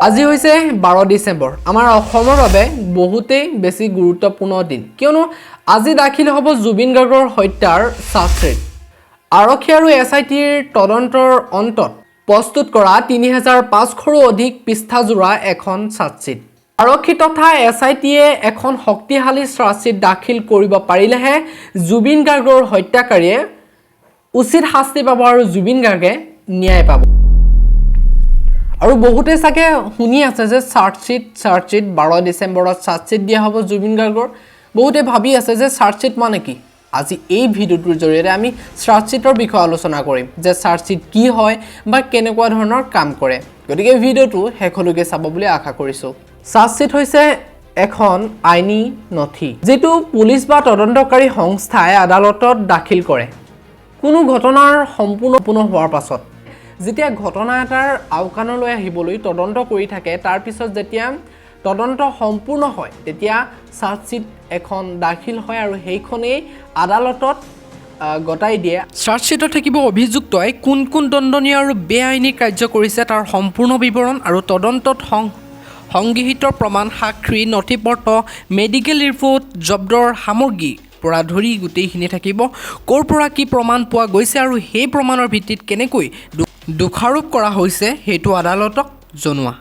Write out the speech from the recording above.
আজি হৈছে 12 ডিসেম্বৰ আমাৰ অসমৰ বাবে বহুতেই বেছি গুৰুত্বপূৰ্ণ দিন কিয়নো আজি দাখিল হ'ব জুবিন গাৰ্গৰ হত্যাৰ চাৰ্জশ্বিট আৰক্ষী আৰু এছআইটিৰ তদন্তৰ অন্তত প্ৰস্তুত কৰা 3500ৰো অধিক পৃষ্ঠাজোৰা এখন চাৰ্জশ্বিট আৰক্ষী তথা এছআইটিয়ে এখন শক্তিশালী চাৰ্জশ্বিট দাখিল কৰিব পাৰিলেহে জুবিন গাৰ্গৰ হত্যাকাৰীয়ে উচিত শাস্তি পাব আৰু জুবিন গাৰ্গে ন্যায় পাব আৰু বহুতে সাকে শুনি আছে যে চাৰ্জশ্বিট 12 ডিসেম্বৰত চাৰ্জশ্বিট দিয়া হ'ব জুবিন গাৰ্গৰ বহুতে ভাবি আছে যে চাৰ্জশ্বিট মানে কি আজি এই ভিডিওটোৰ জৰিয়তে আমি চাৰ্জশ্বিটৰ বিষয়ে আলোচনা কৰিম যে চাৰ্জশ্বিট কি হয় বা কেনেকুৱা ধৰণৰ কাম কৰে গতিকে ভিডিওটো হেকলৈকে চাব বুলি আশা কৰিছো চাৰ্জশ্বিট হৈছে এখন আইনী নথি যেটো পুলিশ বা তদন্তকাৰী সংস্থাই আদালতত দাখিল কৰে কোনো ঘটনাৰ সম্পূৰ্ণ হোৱাৰ পাছত যেতিয়া ঘটনা এটাৰ আওকানলৈ আহিবলৈ তদন্ত কৰি থাকে তাৰ পিছত যেতিয়া তদন্ত সম্পূৰ্ণ হয় তেতিয়া চাৰ্জশ্বিট এখন দাখিল হয় আৰু সেইখনেই আদালতত গটাই দিয়ে চাৰ্জশ্বিটত থাকিব অভিযুক্তই কোন কোন দণ্ডনীয় আৰু বেআইনী কাৰ্য কৰিছে তাৰ সম্পূৰ্ণ বিৱৰণ আৰু তদন্তত সংগৃহীত প্ৰমাণ সাক্ষী নথিপত্ৰ মেডিকেল ৰিপৰ্ট জব্দৰ সামগ্ৰী পৰা ধৰি গোটেইখিনি থাকিব কৰ পৰা কি প্ৰমাণ পোৱা গৈছে আৰু সেই প্ৰমাণৰ ভিত্তিত কেনেকৈ দোষাৰোপ কৰা হৈছে হেতু আদালতক জনোৱা